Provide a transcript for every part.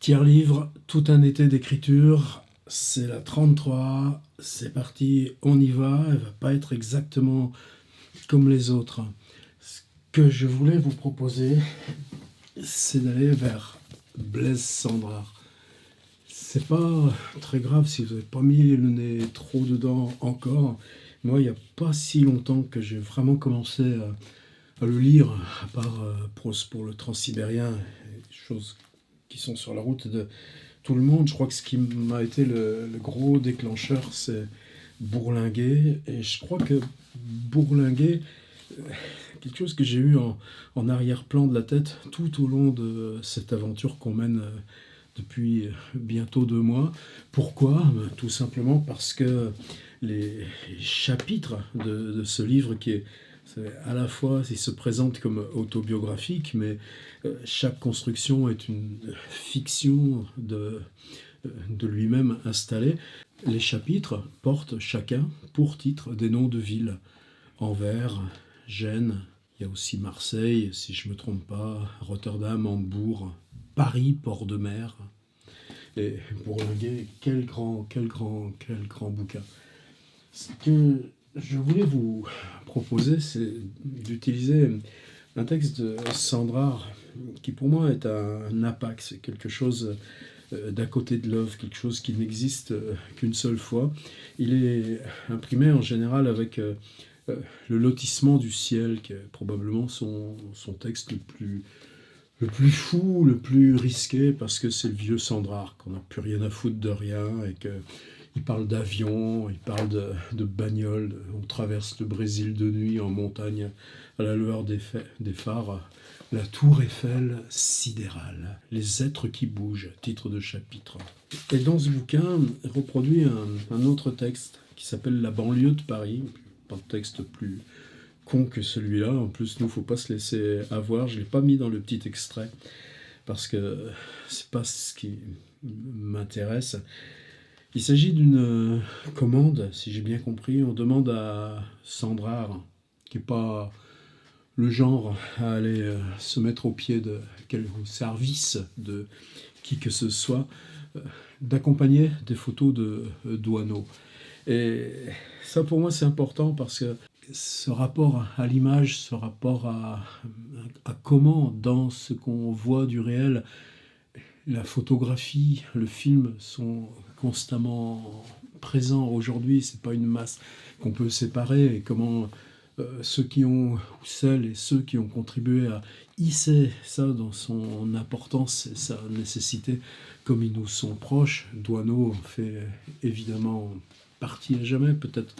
Tiers-livre, tout un été d'écriture, c'est la 33, c'est parti, on y va, elle va pas être exactement comme les autres. Ce que je voulais vous proposer, c'est d'aller vers Blaise Cendrars. C'est pas très grave si vous n'avez pas mis le nez trop dedans encore. Moi, il n'y a pas si longtemps que j'ai vraiment commencé à le lire, à part Prost pour le Transsibérien, et des choses qui sont sur la route de tout le monde. Je crois que ce qui m'a été le gros déclencheur, c'est Bourlinguer. Et je crois que Bourlinguer, quelque chose que j'ai eu en arrière-plan de la tête tout au long de cette aventure qu'on mène depuis bientôt 2 mois. Pourquoi? Tout simplement parce que les chapitres de ce livre c'est à la fois, il se présente comme autobiographique, mais chaque construction est une fiction de lui-même installée. Les chapitres portent chacun pour titre des noms de villes. Anvers, Gênes, il y a aussi Marseille, si je ne me trompe pas, Rotterdam, Hambourg, Paris, port de mer. Et Bourlinguer, quel grand bouquin. Ce que je voulais vous proposer, c'est d'utiliser un texte de Cendrars qui pour moi est un apax, quelque chose d'à côté de l'œuvre, quelque chose qui n'existe qu'une seule fois. Il est imprimé en général avec le lotissement du ciel, qui est probablement son texte le plus fou, le plus risqué, parce que c'est le vieux Cendrars, qu'on n'a plus rien à foutre de rien, et qu'il parle d'avion, il parle de bagnole, on traverse le Brésil de nuit en montagne, à la lueur des phares, la tour Eiffel sidérale, les êtres qui bougent, titre de chapitre. Et dans ce bouquin, il reproduit un autre texte qui s'appelle La banlieue de Paris, pas de texte plus con que celui-là. En plus, nous, faut pas se laisser avoir. Je l'ai pas mis dans le petit extrait parce que c'est pas ce qui m'intéresse. Il s'agit d'une commande, si j'ai bien compris. On demande à Cendrars, qui n'est pas le genre à aller se mettre au pied au service de qui que ce soit, d'accompagner des photos de Douaneau. Et ça, pour moi, c'est important parce que ce rapport à l'image, ce rapport à comment, dans ce qu'on voit du réel, la photographie, le film sont constamment présents aujourd'hui. C'est pas une masse qu'on peut séparer. Et comment ceux qui ont, ou celles et ceux qui ont contribué à hisser ça dans son importance et sa nécessité, comme ils nous sont proches. Douaneau en fait évidemment partie à jamais, peut-être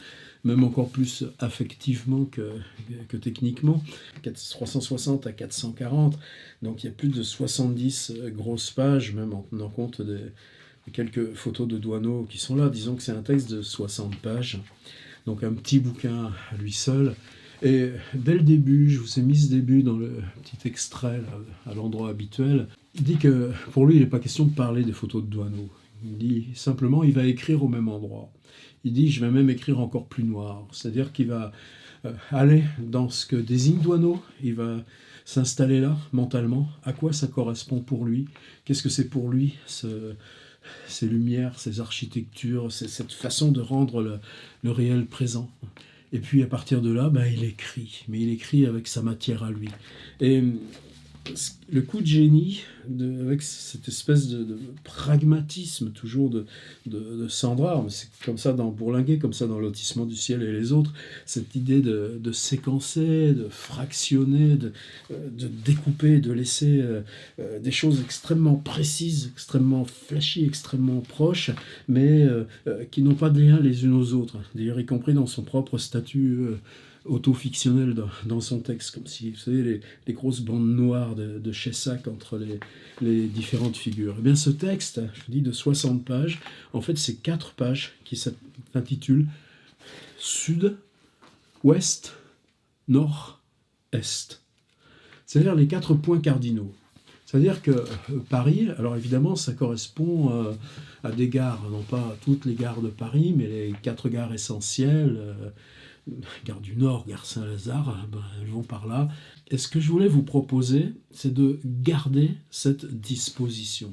même encore plus affectivement que techniquement. 360 à 440, donc il y a plus de 70 grosses pages, même en tenant compte des quelques photos de Douaneau qui sont là. Disons que c'est un texte de 60 pages, donc un petit bouquin à lui seul. Et dès le début, je vous ai mis ce début dans le petit extrait là, à l'endroit habituel, il dit que pour lui, il n'est pas question de parler des photos de Douaneau. Il dit simplement, il va écrire au même endroit. Il dit, je vais même écrire encore plus noir. C'est-à-dire qu'il va aller dans ce que désigne Douaneau, il va s'installer là, mentalement. À quoi ça correspond pour lui? Qu'est-ce que c'est pour lui, ces lumières, ces architectures, cette façon de rendre le réel présent? Et puis à partir de là, il écrit. Mais il écrit avec sa matière à lui. Et le coup de génie, avec cette espèce de pragmatisme toujours de Cendrars, mais c'est comme ça dans Bourlinguer, comme ça dans Lotissement du ciel et les autres, cette idée de séquencer, de fractionner, de découper, de laisser des choses extrêmement précises, extrêmement flashy, extrêmement proches, mais qui n'ont pas de lien les unes aux autres. D'ailleurs, y compris dans son propre statut auto-fictionnel dans son texte, comme si, vous savez, les grosses bandes noires de Chessac entre les différentes figures. Et bien ce texte, je vous dis, de 60 pages, en fait, c'est 4 pages qui s'intitulent Sud, Ouest, Nord, Est. C'est-à-dire les 4 points cardinaux. C'est-à-dire que Paris, alors évidemment, ça correspond à des gares, non pas toutes les gares de Paris, mais les 4 gares essentielles, gare du Nord, gare Saint-Lazare, elles vont par là. Et ce que je voulais vous proposer, c'est de garder cette disposition.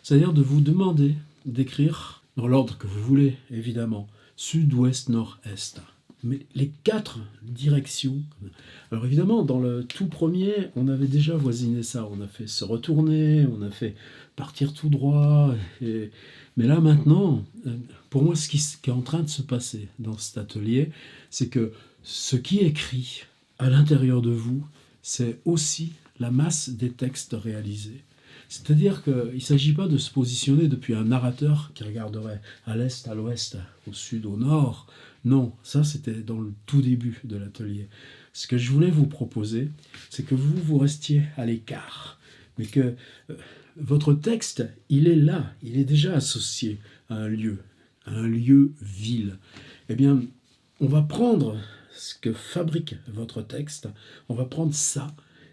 C'est-à-dire de vous demander d'écrire dans l'ordre que vous voulez, évidemment, sud, ouest, nord, est. Mais les 4 directions. Alors évidemment, dans le tout premier, on avait déjà voisiné ça. On a fait se retourner, on a fait partir tout droit. Mais là maintenant, pour moi, ce qui est en train de se passer dans cet atelier, c'est que ce qui est écrit à l'intérieur de vous, c'est aussi la masse des textes réalisés. C'est-à-dire qu'il ne s'agit pas de se positionner depuis un narrateur qui regarderait à l'est, à l'ouest, au sud, au nord. Non, ça c'était dans le tout début de l'atelier. Ce que je voulais vous proposer, c'est que vous restiez à l'écart, mais que votre texte, il est là, il est déjà associé à un lieu ville. Eh bien, on va prendre ce que fabrique votre texte, on va prendre ça,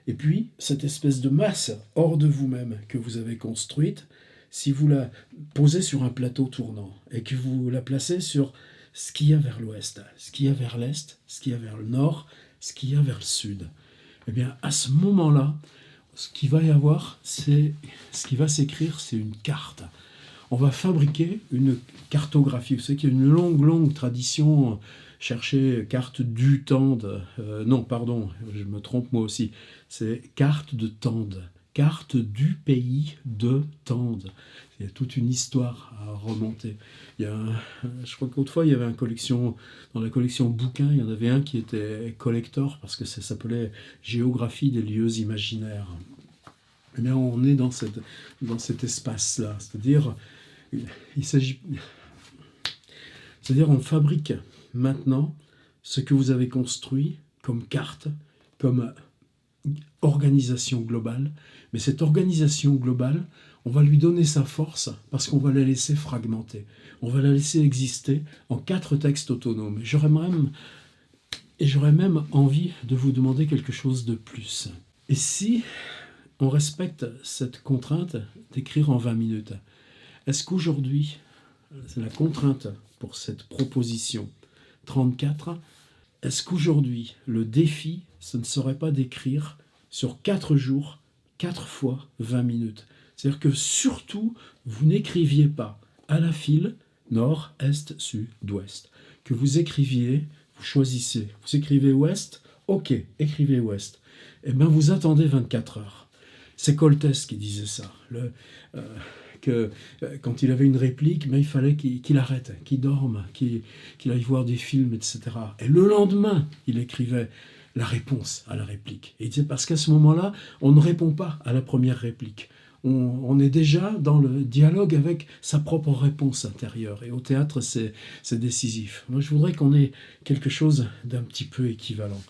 et puis cette espèce de masse hors de vous-même que vous avez construite, si vous la posez sur un plateau tournant et que vous la placez sur ce qu'il y a vers l'ouest, ce qu'il y a vers l'est, ce qu'il y a vers le nord, ce qu'il y a vers le sud, eh bien à ce moment-là, ce qu'il va y avoir, c'est ce qui va s'écrire, c'est une carte. On va fabriquer une cartographie. Vous savez qu'il y a une longue tradition. Chercher carte du Tende. Non, pardon, je me trompe moi aussi. C'est carte de Tende. Carte du pays de Tende. Il y a toute une histoire à remonter. Je crois qu'autrefois, il y avait dans la collection bouquins, il y en avait un qui était collector parce que ça s'appelait Géographie des lieux imaginaires. Eh bien, on est dans cet espace-là. C'est-à-dire on fabrique maintenant ce que vous avez construit comme carte, comme organisation globale. Mais cette organisation globale, on va lui donner sa force parce qu'on va la laisser fragmenter. On va la laisser exister en 4 textes autonomes. Et j'aurais même envie de vous demander quelque chose de plus. Et si on respecte cette contrainte d'écrire en 20 minutes, est-ce qu'aujourd'hui, c'est la contrainte pour cette proposition 34, est-ce qu'aujourd'hui, le défi, ce ne serait pas d'écrire sur 4 jours, 4 fois 20 minutes? C'est-à-dire que surtout, vous n'écriviez pas à la file nord, est, sud, ouest. Que vous écriviez, vous choisissez. Vous écrivez ouest, ok, écrivez ouest. Eh bien, vous attendez 24 heures. C'est Coltès qui disait ça. Quand il avait une réplique, il fallait qu'il arrête, qu'il dorme, qu'il aille voir des films, etc. Et le lendemain, il écrivait la réponse à la réplique. Et il disait, parce qu'à ce moment-là, on ne répond pas à la première réplique. On est déjà dans le dialogue avec sa propre réponse intérieure. Et au théâtre, c'est décisif. Moi, je voudrais qu'on ait quelque chose d'un petit peu équivalent.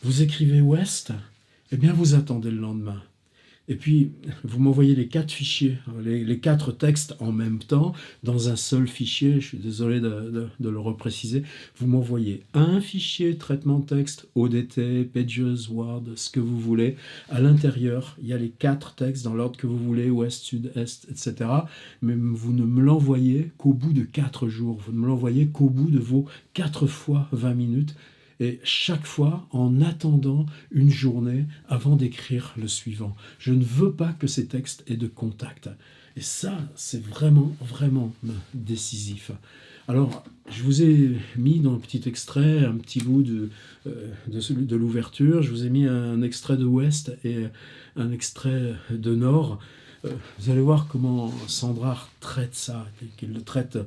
Vous écrivez ouest, eh bien, vous attendez le lendemain. Et puis, vous m'envoyez les 4 fichiers, les 4 textes en même temps, dans un seul fichier, je suis désolé de le repréciser, vous m'envoyez un fichier traitement de texte, ODT, Pages, Word, ce que vous voulez. À l'intérieur, il y a les 4 textes dans l'ordre que vous voulez, ouest, sud, est, etc. Mais vous ne me l'envoyez qu'au bout de 4 jours, vous ne me l'envoyez qu'au bout de vos 4 fois 20 minutes. Et chaque fois en attendant une journée avant d'écrire le suivant. Je ne veux pas que ces textes aient de contact. Et ça, c'est vraiment décisif. Alors, je vous ai mis dans le petit extrait un petit bout de l'ouverture. Je vous ai mis un extrait de Ouest et un extrait de Nord. Vous allez voir comment Sandrard traite ça, qu'il le traite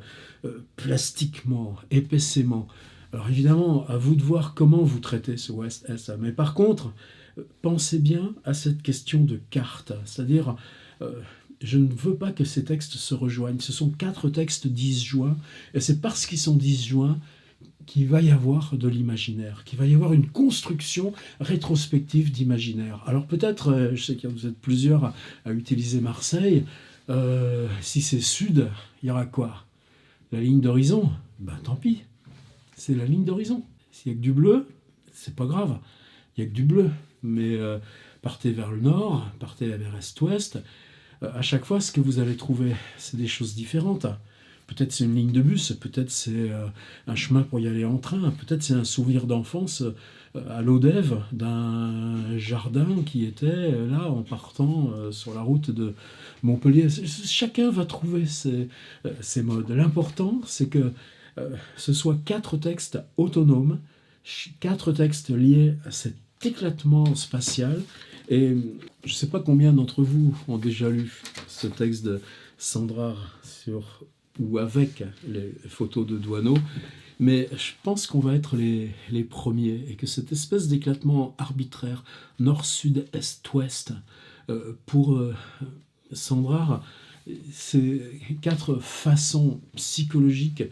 plastiquement, épaissément. Alors évidemment, à vous de voir comment vous traitez ce Ouest-Est. Mais par contre, pensez bien à cette question de carte. C'est-à-dire, je ne veux pas que ces textes se rejoignent. Ce sont 4 textes disjoints. Et c'est parce qu'ils sont disjoints qu'il va y avoir de l'imaginaire, qu'il va y avoir une construction rétrospective d'imaginaire. Alors peut-être, je sais que vous êtes plusieurs à utiliser Marseille, si c'est sud, il y aura quoi? La ligne d'horizon? Ben tant pis. C'est la ligne d'horizon. S'il n'y a que du bleu, c'est pas grave. Il n'y a que du bleu. Mais partez vers le nord, partez vers est-ouest. À chaque fois, ce que vous allez trouver, c'est des choses différentes. Peut-être c'est une ligne de bus, peut-être c'est un chemin pour y aller en train, peut-être c'est un souvenir d'enfance à l'Odève d'un jardin qui était là en partant sur la route de Montpellier. Chacun va trouver ses modes. L'important, c'est que ce soit 4 textes autonomes, 4 textes liés à cet éclatement spatial. Et je ne sais pas combien d'entre vous ont déjà lu ce texte de Sandrard sur ou avec les photos de Douaneau, mais je pense qu'on va être les premiers et que cette espèce d'éclatement arbitraire nord, sud, est, ouest pour Sandrard, c'est 4 façons psychologiques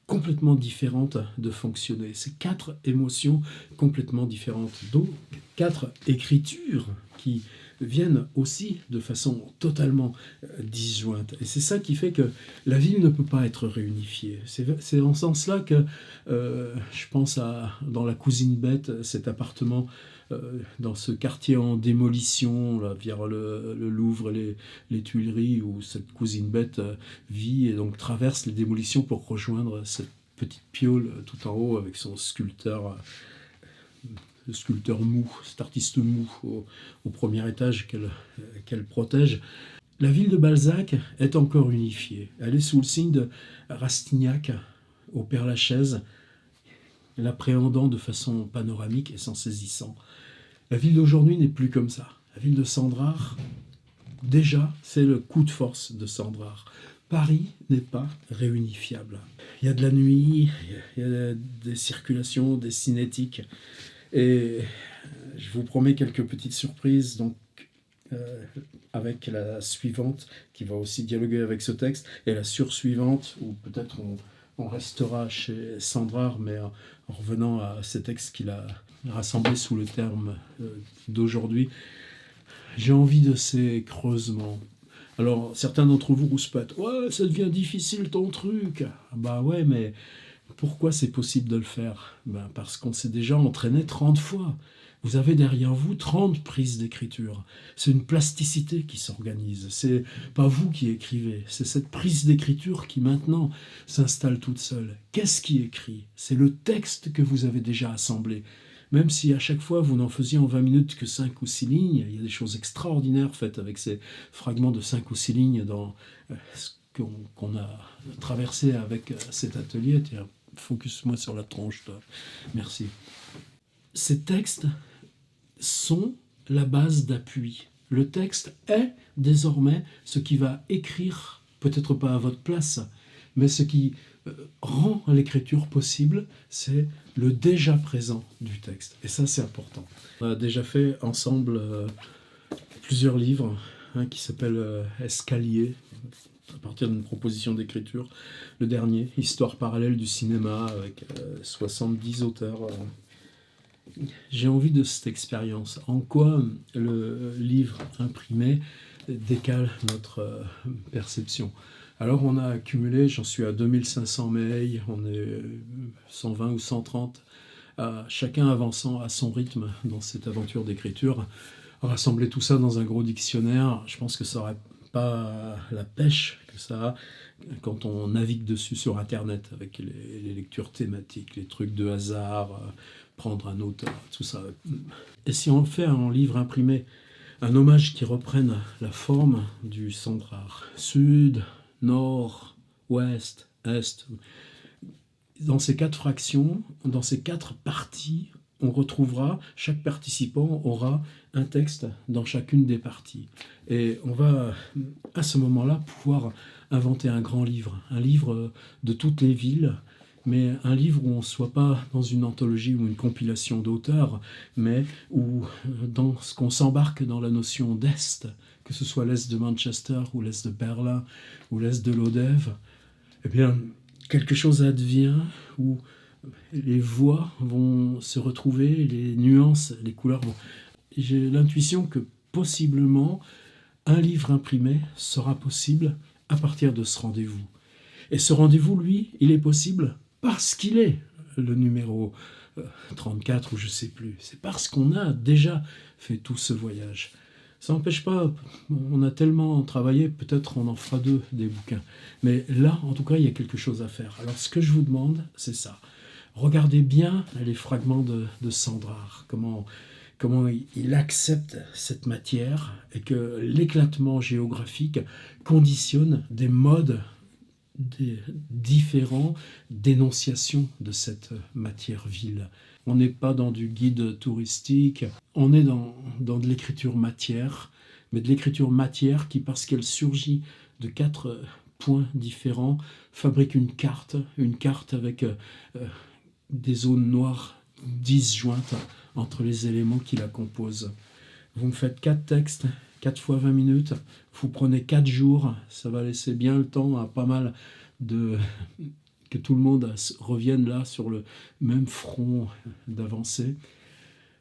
complètement différentes de fonctionner. C'est 4 émotions complètement différentes, donc 4 écritures qui viennent aussi de façon totalement disjointe. Et c'est ça qui fait que la ville ne peut pas être réunifiée. C'est en ce sens-là que je pense à, dans La Cousine Bête, cet appartement dans ce quartier en démolition, là, vers le Louvre et les Tuileries, où cette cousine bête vit et donc traverse les démolitions pour rejoindre cette petite piole tout en haut avec son sculpteur mou, cet artiste mou au premier étage qu'elle protège. La ville de Balzac est encore unifiée. Elle est sous le signe de Rastignac au Père-Lachaise, l'appréhendant de façon panoramique et s'en saisissant. La ville d'aujourd'hui n'est plus comme ça. La ville de Sandrard, déjà, c'est le coup de force de Sandrard. Paris n'est pas réunifiable. Il y a de la nuit, il y a des circulations, des cinétiques. Et je vous promets quelques petites surprises, donc avec la suivante, qui va aussi dialoguer avec ce texte, et la sursuivante, où peut-être on restera chez Sandrard, mais en revenant à ces textes qu'il a rassemblés sous le terme d'aujourd'hui. J'ai envie de ces creusements. Alors, certains d'entre vous rouspètent. « Ouais, ça devient difficile ton truc !» Bah ouais, mais pourquoi c'est possible de le faire ? Ben parce qu'on s'est déjà entraîné 30 fois. Vous avez derrière vous 30 prises d'écriture. C'est une plasticité qui s'organise. C'est pas vous qui écrivez, c'est cette prise d'écriture qui maintenant s'installe toute seule. Qu'est-ce qui écrit ? C'est le texte que vous avez déjà assemblé. Même si à chaque fois vous n'en faisiez en 20 minutes que 5 ou 6 lignes, il y a des choses extraordinaires faites avec ces fragments de 5 ou 6 lignes dans ce qu'on a traversé avec cet atelier. Tiens, focus-moi sur la tronche, toi. Merci. Ces textes sont la base d'appui. Le texte est désormais ce qui va écrire, peut-être pas à votre place, mais ce qui rend l'écriture possible, c'est le déjà présent du texte. Et ça, c'est important. On a déjà fait ensemble plusieurs livres, un qui s'appelle Escalier, à partir d'une proposition d'écriture. Le dernier, Histoire parallèle du cinéma, avec 70 auteurs. J'ai envie de cette expérience. En quoi le livre imprimé décale notre perception ? Alors on a accumulé, j'en suis à 2500 mails, on est 120 ou 130, chacun avançant à son rythme dans cette aventure d'écriture. Rassembler tout ça dans un gros dictionnaire, je pense que ça n'aurait pas la pêche que ça a quand on navigue dessus sur Internet avec les lectures thématiques, les trucs de hasard, prendre un auteur, tout ça. Et si on fait un livre imprimé, un hommage qui reprenne la forme du Sandrard, sud, nord, ouest, est. Dans ces 4 fractions, dans ces 4 parties, on retrouvera, chaque participant aura un texte dans chacune des parties. Et on va, à ce moment-là, pouvoir inventer un grand livre, un livre de toutes les villes, mais un livre où on ne soit pas dans une anthologie ou une compilation d'auteurs, mais où dans ce qu'on s'embarque dans la notion d'Est, que ce soit l'Est de Manchester ou l'Est de Berlin ou l'Est de l'Odève, eh bien, quelque chose advient où les voix vont se retrouver, les nuances, les couleurs vont... J'ai l'intuition que possiblement un livre imprimé sera possible à partir de ce rendez-vous. Et ce rendez-vous, lui, il est possible parce qu'il est le numéro 34 ou je ne sais plus. C'est parce qu'on a déjà fait tout ce voyage. Ça n'empêche pas, on a tellement travaillé, peut-être on en fera deux des bouquins. Mais là, en tout cas, il y a quelque chose à faire. Alors ce que je vous demande, c'est ça. Regardez bien les fragments de Sandrard, comment il accepte cette matière et que l'éclatement géographique conditionne des modes différents d'énonciation de cette matière vile. On n'est pas dans du guide touristique, on est dans de l'écriture matière, mais de l'écriture matière qui, parce qu'elle surgit de quatre points différents, fabrique une carte avec des zones noires disjointes entre les éléments qui la composent. Vous me faites 4 textes, 4 fois 20 minutes, vous prenez 4 jours, ça va laisser bien le temps à pas mal de... que tout le monde revienne là sur le même front d'avancée.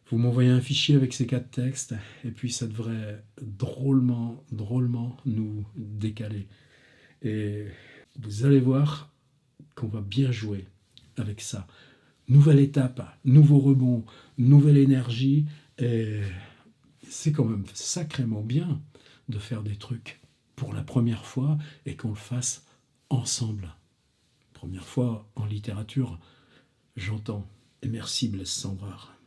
Vous m'envoyez un fichier avec ces 4 textes, et puis ça devrait drôlement nous décaler. Et vous allez voir qu'on va bien jouer avec ça. Nouvelle étape, nouveau rebond, nouvelle énergie, et c'est quand même sacrément bien de faire des trucs pour la première fois et qu'on le fasse ensemble. Première fois en littérature, j'entends. Et merci Blaise Sandrard.